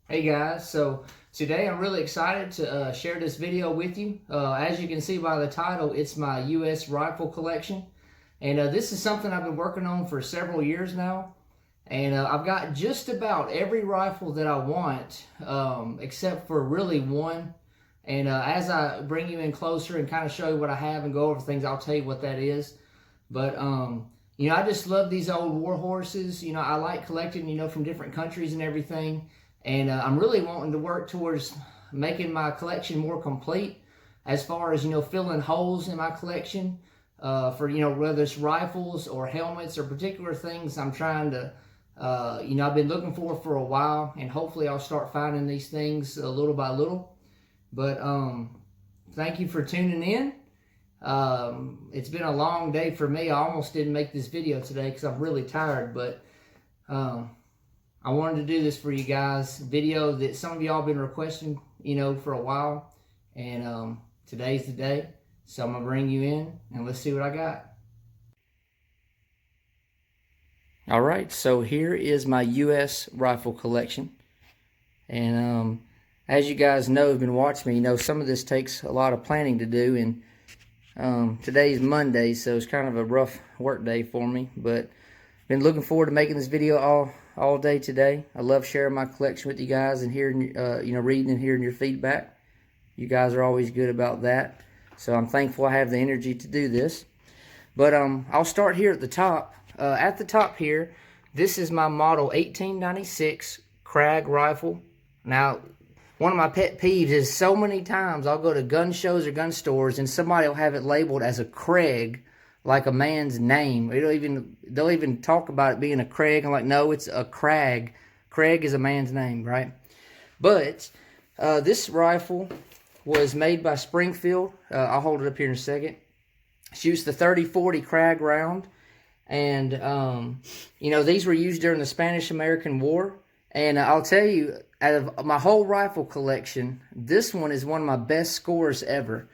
Hey guys, so today I'm really excited to share this video with you. As you can see by the title, it's my U.S. rifle collection. And this is something I've been working on for several years now. And I've got just about every rifle that I want, except for really one. And as I bring you in closer and kind of show you what I have and go over things, I'll tell you what that is. But, you know, I just love these old war horses. You know, I like collecting, you know, from different countries and everything. And I'm really wanting to work towards making my collection more complete as far as, you know, filling holes in my collection for, you know, whether it's rifles or helmets or particular things I'm trying to, you know, I've been looking for a while, and hopefully I'll start finding these things little by little. But thank you for tuning in. It's been a long day for me. I almost didn't make this video today because I'm really tired, but I wanted to do this for you guys. Video that some of y'all been requesting, you know, for a while. And today's the day. So I'm going to bring you in and let's see what I got. All right, so here is my U.S. rifle collection. And as you guys know, have been watching me, you know, some of this takes a lot of planning to do. And today's Monday, so it's kind of a rough work day for me. But been looking forward to making this video all day today. I love sharing my collection with you guys and hearing, you know, reading and hearing your feedback. You guys are always good about that. So I'm thankful I have the energy to do this. But I'll start here at the top. At the top here, this is my model 1896 Crag Rifle. Now, one of my pet peeves is so many times I'll go to gun shows or gun stores and somebody will have it labeled as a Crag, like a man's name. They'll even talk about it being a Craig. I'm like, no, it's a Crag. Craig is a man's name, right? But this rifle was made by Springfield. I'll hold it up here in a second. Shoots the 30-40 Crag round. And, you know, these were used during the Spanish-American War. And I'll tell you, out of my whole rifle collection, this one is one of my best scores ever.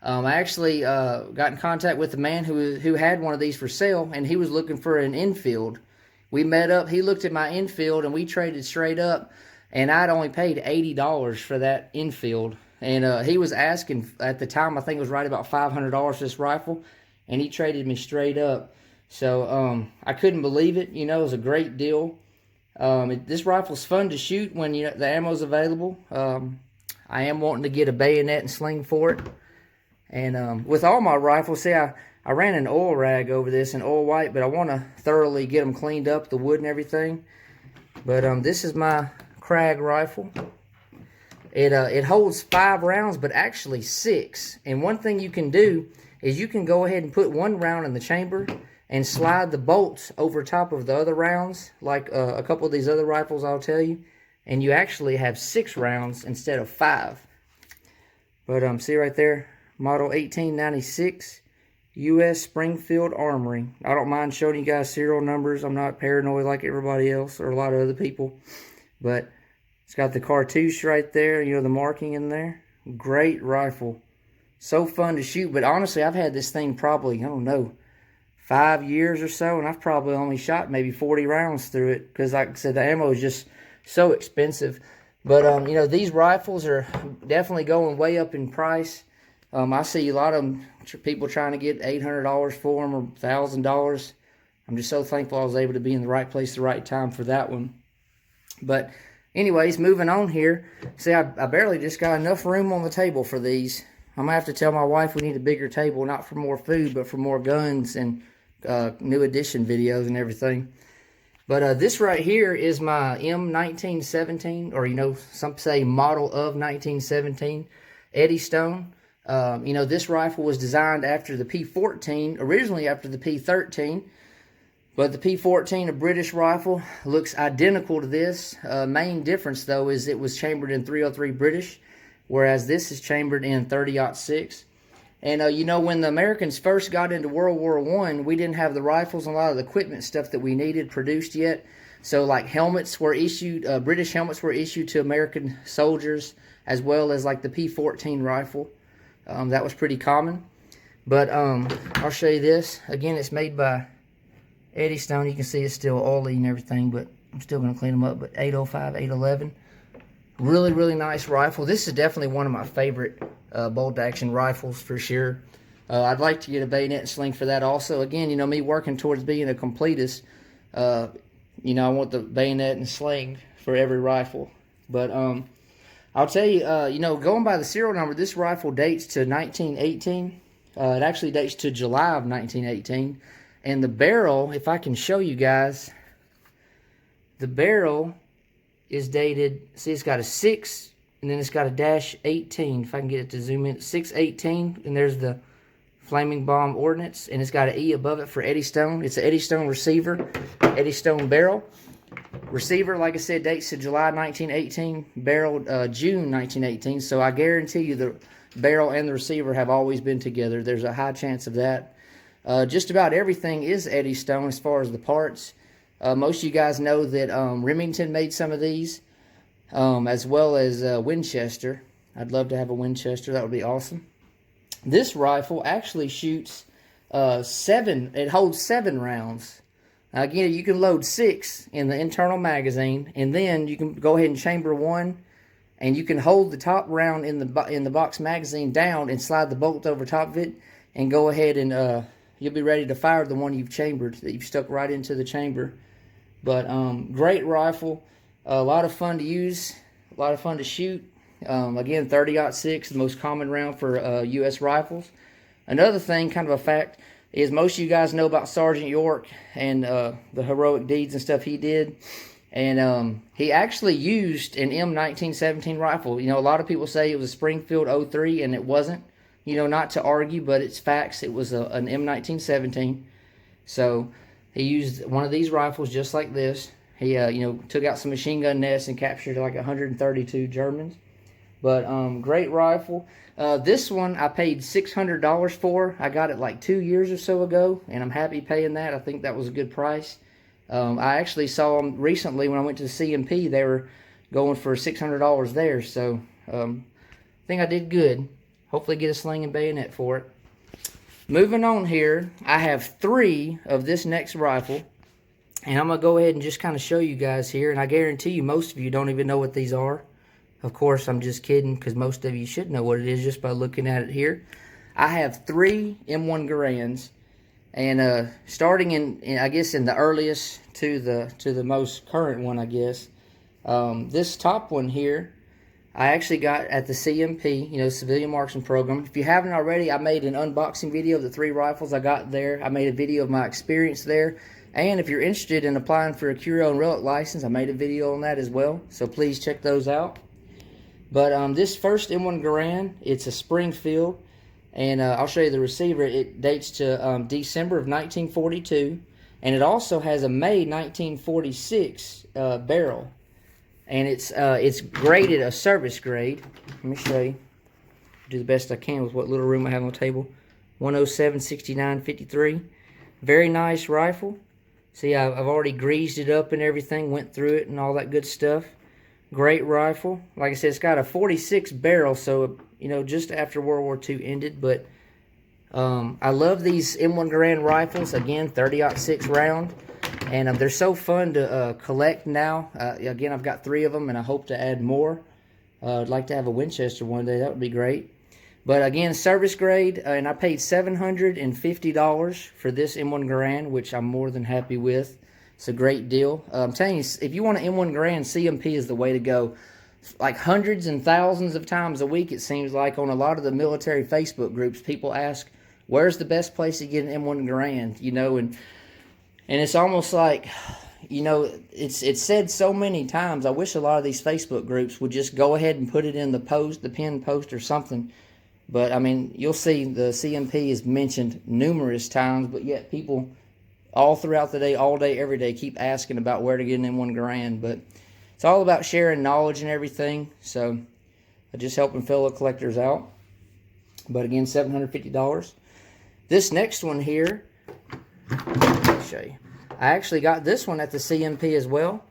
I actually got in contact with a man who had one of these for sale, and he was looking for an infield. We met up. He looked at my infield, and we traded straight up. And I'd only paid $80 for that infield. And he was asking, at the time, I think it was right about $500 for this rifle. And he traded me straight up. So I couldn't believe it. You know, it was a great deal. This rifle's fun to shoot when the ammo's available. I am wanting to get a bayonet and sling for it. And with all my rifles, see, I ran an oil rag over this in oil white, but I want to thoroughly get them cleaned up, the wood and everything. But this is my Crag rifle. It holds 5 rounds, but actually 6. And one thing you can do is you can go ahead and put 1 round in the chamber and slide the bolts over top of the other rounds, like a couple of these other rifles I'll tell you. And you actually have 6 rounds instead of 5. But see right there, model 1896, U.S. Springfield Armory. I don't mind showing you guys serial numbers. I'm not paranoid like everybody else or a lot of other people. But it's got the cartouche right there, you know, the marking in there. Great rifle. So fun to shoot. But honestly, I've had this thing probably, I don't know, 5 years or so, and I've probably only shot maybe 40 rounds through it because, like I said, the ammo is just so expensive. But, you know, these rifles are definitely going way up in price. I see a lot of people trying to get $800 for them or $1,000. I'm just so thankful I was able to be in the right place at the right time for that one. But anyways, moving on here. See, I barely just got enough room on the table for these. I'm going to have to tell my wife we need a bigger table, not for more food, but for more guns and new edition videos and everything. But this right here is my M1917, or, you know, some say model of 1917 Eddystone. You know, this rifle was designed after the P14, originally after the P13. But the P14, a British rifle, looks identical to this. Main difference, though, is it was chambered in .303 British, whereas this is chambered in .30-06. And, you know, when the Americans first got into World War I, we didn't have the rifles and a lot of the equipment stuff that we needed produced yet. So, like, helmets were issued, British helmets were issued to American soldiers, as well as, like, the P14 rifle. That was pretty common. But I'll show you this. Again, it's made by Eddystone. You can see it's still oily and everything, but I'm still going to clean them up. But 805, 811. Really, really nice rifle. This is definitely one of my favorite bolt-action rifles for sure. I'd like to get a bayonet and sling for that also. Again, you know, me working towards being a completist, you know, I want the bayonet and sling for every rifle. But I'll tell you, you know, going by the serial number, this rifle dates to 1918. It actually dates to July of 1918. And the barrel, if I can show you guys, the barrel is dated, see, it's got a 6, and then it's got a -18. If I can get it to zoom in, 618, and there's the flaming bomb ordnance, and it's got an E above it for Eddystone. It's an Eddystone Receiver, Eddystone barrel. Receiver, like I said, dates to July 1918, barrel June 1918, so I guarantee you the barrel and the receiver have always been together. There's a high chance of that. Just about everything is Eddystone as far as the parts. Most of you guys know that Remington made some of these, as well as Winchester. I'd love to have a Winchester. That would be awesome. This rifle actually shoots 7. It holds 7 rounds. Now, again, you can load 6 in the internal magazine, and then you can go ahead and chamber 1, and you can hold the top round in the box magazine down and slide the bolt over top of it, and go ahead and you'll be ready to fire the one you've chambered, that you've stuck right into the chamber. But great rifle, a lot of fun to use, a lot of fun to shoot. Again, 30-06, the most common round for U.S. rifles. Another thing, kind of a fact, is most of you guys know about Sergeant York and the heroic deeds and stuff he did. And he actually used an M1917 rifle. You know, a lot of people say it was a Springfield 03, and it wasn't. You know, not to argue, but it's facts. It was an M1917. So he used one of these rifles just like this. He, you know, took out some machine gun nests and captured like 132 Germans. But great rifle. This one I paid $600 for. I got it like 2 years or so ago, and I'm happy paying that. I think that was a good price. I actually saw them recently when I went to the CMP. They were going for $600 there, so I think I did good. Hopefully get a sling and bayonet for it. Moving on here, I have 3 of this next rifle, and I'm going to go ahead and just kind of show you guys here, and I guarantee you most of you don't even know what these are. Of course, I'm just kidding, because most of you should know what it is just by looking at it here. I have 3 M1 Garands, and starting in I guess in the earliest to the most current one, I guess. This top one here, I actually got at the CMP, you know, Civilian Marksman Program. If you haven't already, I made an unboxing video of the 3 rifles I got there. I made a video of my experience there. And if you're interested in applying for a Curio and Relic license, I made a video on that as well. So please check those out. But this first M1 Garand, it's a Springfield. And I'll show you the receiver. It dates to December of 1942. And it also has a May 1946 barrel. And it's graded a service grade. Let me show you. Do the best I can with what little room I have on the table. 107/69/53. Very nice rifle. See, I've already greased it up and everything, went through it and all that good stuff. Great rifle. Like I said, it's got a 46 barrel, so, you know, just after World War II ended. But I love these M1 Garand rifles. Again, 30-06 round. And they're so fun to collect now. Again, I've got 3 of them, and I hope to add more. I'd like to have a Winchester one day. That would be great. But again, service grade, and I paid $750 for this M1 Garand, which I'm more than happy with. It's a great deal. I'm telling you, if you want an M1 Garand, CMP is the way to go. Like hundreds and thousands of times a week, it seems like, on a lot of the military Facebook groups, people ask, where's the best place to get an M1 Garand? You know, and it's almost like, you know, it's said so many times. I wish a lot of these Facebook groups would just go ahead and put it in the post, the pinned post or something. But, I mean, you'll see the CMP is mentioned numerous times, but yet people all throughout the day, all day, every day, keep asking about where to get an M1 Garand. But it's all about sharing knowledge and everything, so just helping fellow collectors out. But, again, $750. This next one here, I'll show you. I actually got this one at the CMP as well.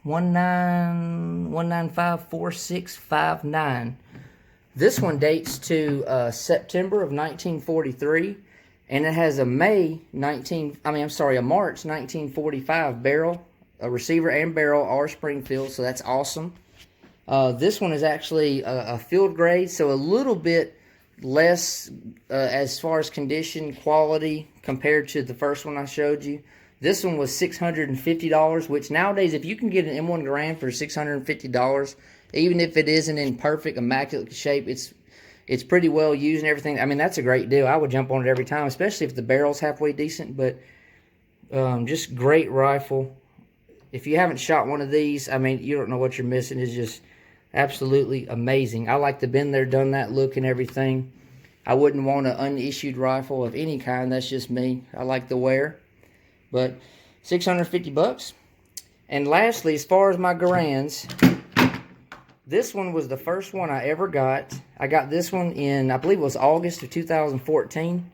1954659. This one dates to September of 1943, and it has a March 1945 barrel. A receiver and barrel are Springfield, so that's awesome. This one is actually a field grade, so a little bit less as far as condition, quality, compared to the first one I showed you. This one was $650, which nowadays, if you can get an M1 Garand for $650, even if it isn't in perfect, immaculate shape, it's pretty well used and everything. I mean, that's a great deal. I would jump on it every time, especially if the barrel's halfway decent. But just great rifle. If you haven't shot one of these, I mean, you don't know what you're missing. It's just absolutely amazing. I like the been there, done that look and everything. I wouldn't want an unissued rifle of any kind. That's just me. I like the wear. But $650. And lastly, as far as my Garands, this one was the first one I ever got. I got this one in, I believe it was August of 2014.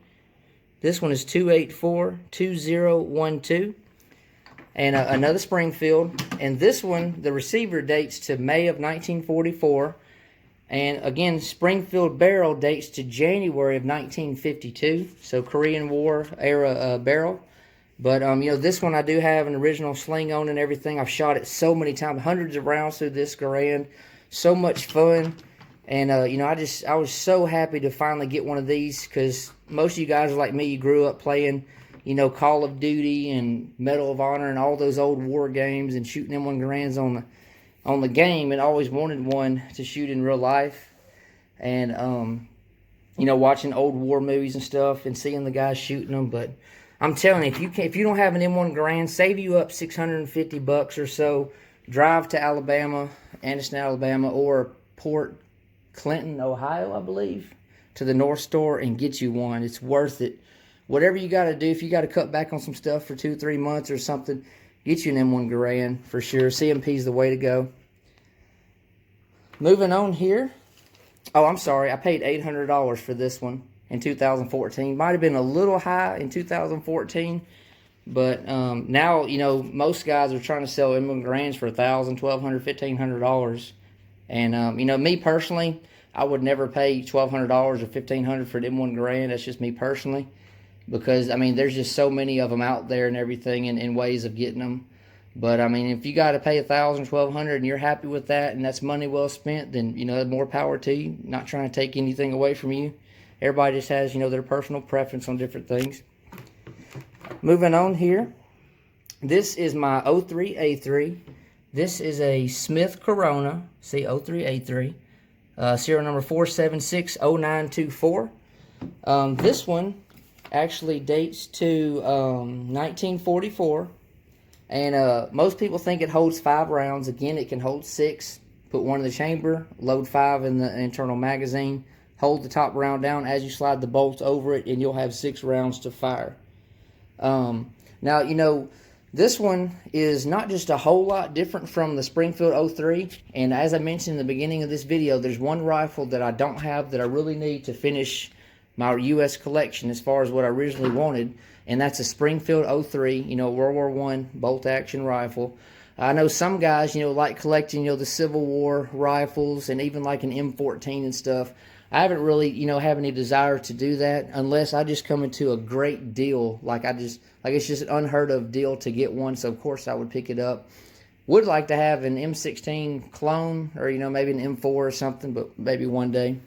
This one is 284-2012. And another Springfield. And this one, the receiver dates to May of 1944. And again, Springfield barrel dates to January of 1952. So Korean War era barrel. But, you know, this one I do have an original sling on and everything. I've shot it so many times, hundreds of rounds through this Garand. So much fun. And, you know, I was so happy to finally get one of these, because most of you guys are like me. You grew up playing, you know, Call of Duty and Medal of Honor and all those old war games and shooting M1 Garands on the game, and always wanted one to shoot in real life. And, you know, watching old war movies and stuff and seeing the guys shooting them. But I'm telling you, if you don't have an M1 Garand, save you up $650 or so. Drive to Alabama, Eddystone, Alabama, or Port Clinton, Ohio, I believe, to the North Store and get you one. It's worth it. Whatever you got to do, if you got to cut back on some stuff for 2-3 months or something, get you an M1 Garand for sure. CMP's the way to go. Moving on here. Oh, I'm sorry. I paid $800 for this one in 2014. Might have been a little high in 2014. But now, you know, most guys are trying to sell M1 Garands for $1,000, $1,200, $1,500. And, you know, me personally, I would never pay $1,200 or $1,500 for an M1 Garand. That's just me personally. Because, I mean, there's just so many of them out there and everything, and ways of getting them. But, I mean, if you got to pay $1,000, $1,200 and you're happy with that and that's money well spent, then, you know, more power to you. Not trying to take anything away from you. Everybody just has, you know, their personal preference on different things. Moving on here. This is my 03A3. This is a Smith Corona. See, 03A3. Serial number 4760924. This one actually dates to 1944. And most people think it holds 5 rounds. Again, it can hold 6. Put one in the chamber, load 5 in the internal magazine, hold the top round down as you slide the bolts over it, and you'll have 6 rounds to fire. Now, you know, this one is not just a whole lot different from the Springfield 03. And as I mentioned in the beginning of this video, there's one rifle that I don't have that I really need to finish my U.S. collection as far as what I originally wanted. And that's a Springfield 03, you know, World War I bolt-action rifle. I know some guys, you know, like collecting, you know, the Civil War rifles and even like an M14 and stuff. I haven't really, you know, have any desire to do that unless I just come into a great deal. Like it's just an unheard of deal to get one. So, of course, I would pick it up. Would like to have an M16 clone or, you know, maybe an M4 or something, but maybe one day.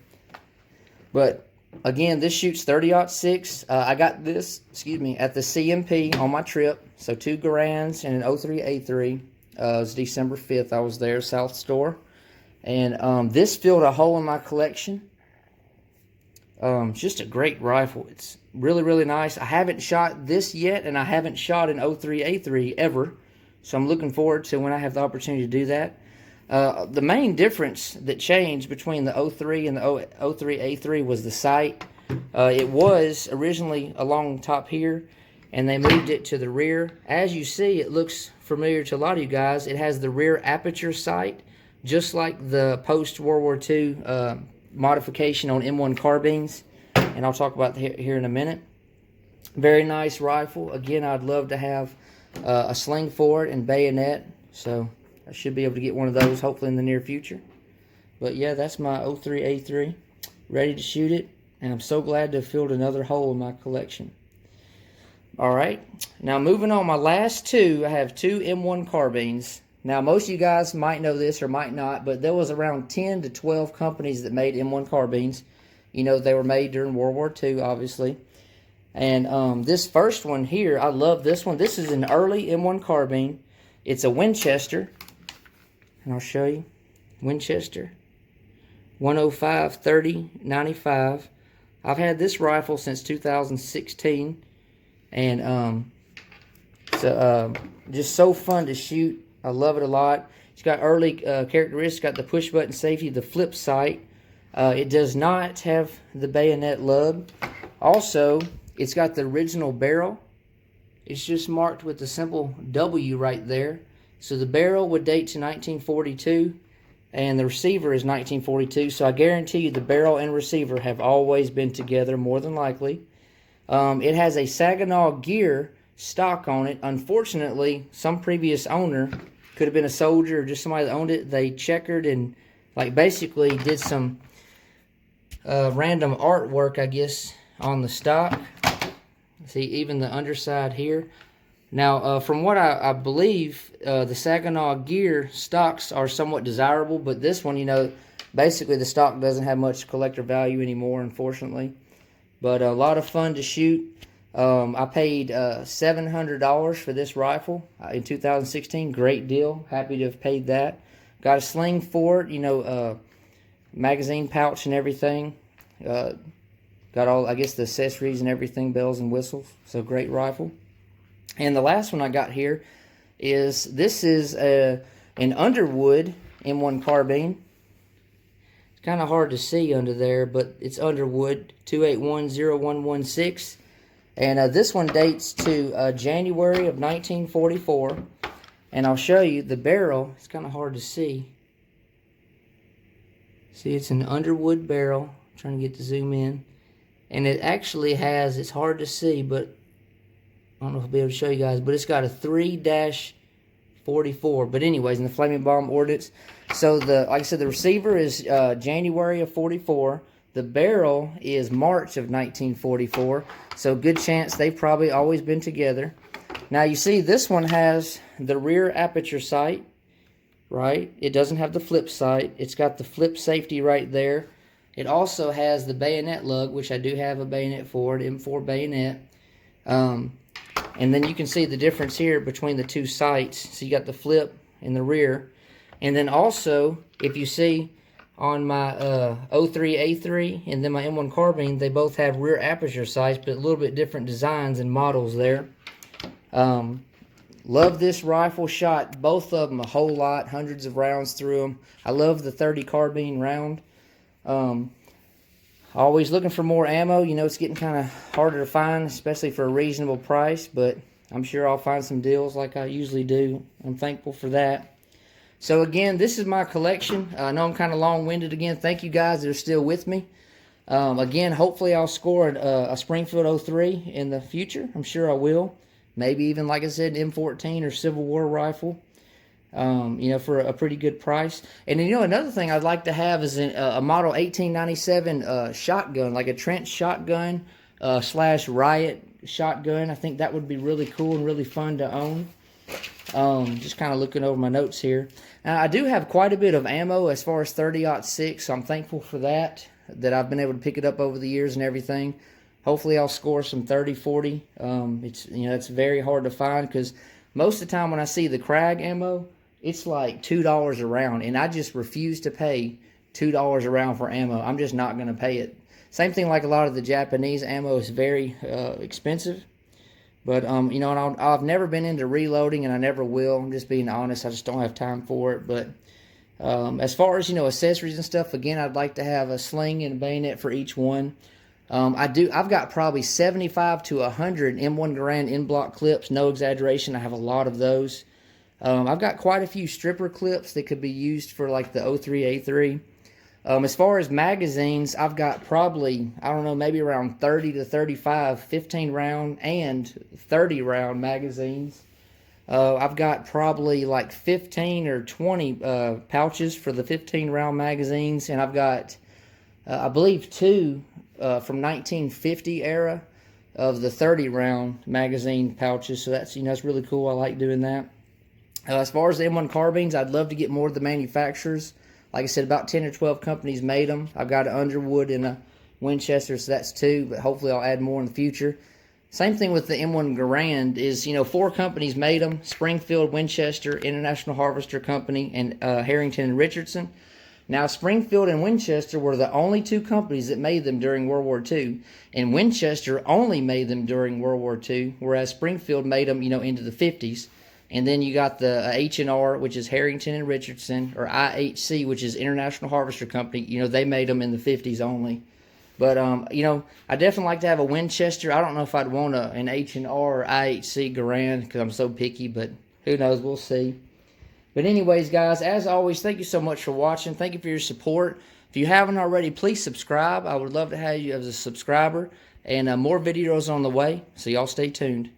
But, again, this shoots 30-06. I got this, at the CMP on my trip. So, 2 Garands and an 03A3. It was December 5th. I was there, South Store. And this filled a hole in my collection. It's just a great rifle. It's really, really nice. I haven't shot this yet, and I haven't shot an 03A3 ever. So I'm looking forward to when I have the opportunity to do that. The main difference that changed between the 03 and the 03A3 was the sight. It was originally along top here, and they moved it to the rear. As you see, it looks familiar to a lot of you guys. It has the rear aperture sight, just like the post-World War II modification on M1 Carbines, and I'll talk about that here in a minute. Very nice rifle. Again, I'd love to have a sling for it and bayonet, so I should be able to get one of those hopefully in the near future. But yeah, that's my 03A3, ready to shoot it, and I'm so glad to have filled another hole in my collection. Alright, now moving on, my last 2, I have 2 M1 Carbines. Now, most of you guys might know this or might not, but there was around 10 to 12 companies that made M1 carbines. You know, they were made during World War II, obviously. And this first one here, I love this one. This is an early M1 carbine. It's a Winchester, and I'll show you. Winchester 105-30-95. I've had this rifle since 2016, and just so fun to shoot. I love it a lot. It's got early characteristics. Got the push button safety, the flip sight. It does not have the bayonet lug. Also, it's got the original barrel. It's just marked with the simple W right there. So the barrel would date to 1942, and the receiver is 1942. So I guarantee you the barrel and receiver have always been together, more than likely. It has a Saginaw gear stock on it. Unfortunately, some previous owner, could have been a soldier or just somebody that owned it, they checkered and like basically did some random artwork, I guess, on the stock. See, even the underside here. Now, from what I believe, the Saginaw gear stocks are somewhat desirable, but this one, you know, basically the stock doesn't have much collector value anymore, unfortunately. But a lot of fun to shoot. I paid $700 for this rifle in 2016. Great deal. Happy to have paid that. Got a sling for it, you know, magazine pouch and everything. Got all, I guess, the accessories and everything, bells and whistles. So great rifle. And the last one I got here is, this is an Underwood M1 Carbine. It's kind of hard to see under there, but it's Underwood 2810116. And this one dates to January of 1944. And I'll show you the barrel. It's kind of hard to see. See, it's an Underwood barrel. I'm trying to get to zoom in. And it actually has, it's hard to see, but I don't know if I'll be able to show you guys, but it's got a 3-44. But anyways, in the Flaming Bomb Ordnance. So, like I said, the receiver is January of 44. The barrel is March of 1944. So, good chance they've probably always been together. Now, you see, this one has the rear aperture sight, right? It doesn't have the flip sight. It's got the flip safety right there. It also has the bayonet lug, which I do have a bayonet for it, M4 bayonet. And then you can see the difference here between the two sights. So you got the flip in the rear. And then also, if you see on my 03A3 and then my M1 Carbine, they both have rear aperture sights, but a little bit different designs and models there. Love this rifle. Shot both of them a whole lot, hundreds of rounds through them. I love the 30 carbine round. Always looking for more ammo. You know, it's getting kind of harder to find, especially for a reasonable price, but I'm sure I'll find some deals like I usually do. I'm thankful for that. So again, this is my collection. I know I'm kind of long-winded again. Thank you guys that are still with me. Again, hopefully I'll score a Springfield 03 in the future. I'm sure I will. Maybe even, like I said, an M14 or Civil War rifle. You know, for a pretty good price. And then, you know, another thing I'd like to have is a model 1897 shotgun, like a trench shotgun / riot shotgun. I think that would be really cool and really fun to own. Just kind of looking over my notes here. Now, I do have quite a bit of ammo as far as 30-06, so I'm thankful for that I've been able to pick it up over the years and everything. Hopefully I'll score some 30-40. It's, you know, it's very hard to find because most of the time when I see the Crag ammo, it's like $2 a round, and I just refuse to pay $2 a round for ammo. I'm just not going to pay it. Same thing like a lot of the Japanese ammo is very expensive. But, you know, and I've never been into reloading, and I never will. I'm just being honest. I just don't have time for it. But as far as, you know, accessories and stuff, again, I'd like to have a sling and a bayonet for each one. I've got probably 75 to 100 M1 Garand in-block clips. No exaggeration. I have a lot of those. I've got quite a few stripper clips that could be used for like the 03A3. As far as magazines, I've got probably, I don't know, maybe around 30 to 35 15-round and 30-round magazines. I've got probably like 15 or 20 pouches for the 15-round magazines, and I've got, I believe, 2 from 1950 era of the 30-round magazine pouches. So that's, you know, it's really cool. I like doing that. As far as the M1 carbines, I'd love to get more of the manufacturers. Like I said, about 10 or 12 companies made them. I've got an Underwood and a Winchester, so that's 2, but hopefully I'll add more in the future. Same thing with the M1 Garand is, 4 companies made them. Springfield, Winchester, International Harvester Company, and Harrington and Richardson. Now, Springfield and Winchester were the only 2 companies that made them during World War II. And Winchester only made them during World War II, whereas Springfield made them, into the 50s. And then you got the H&R, which is Harrington and Richardson, or IHC, which is International Harvester Company. They made them in the 50s only. But, I definitely like to have a Winchester. I don't know if I'd want an H&R or IHC Garand because I'm so picky, but who knows? We'll see. But anyways, guys, as always, thank you so much for watching. Thank you for your support. If you haven't already, please subscribe. I would love to have you as a subscriber. And more videos on the way, so y'all stay tuned.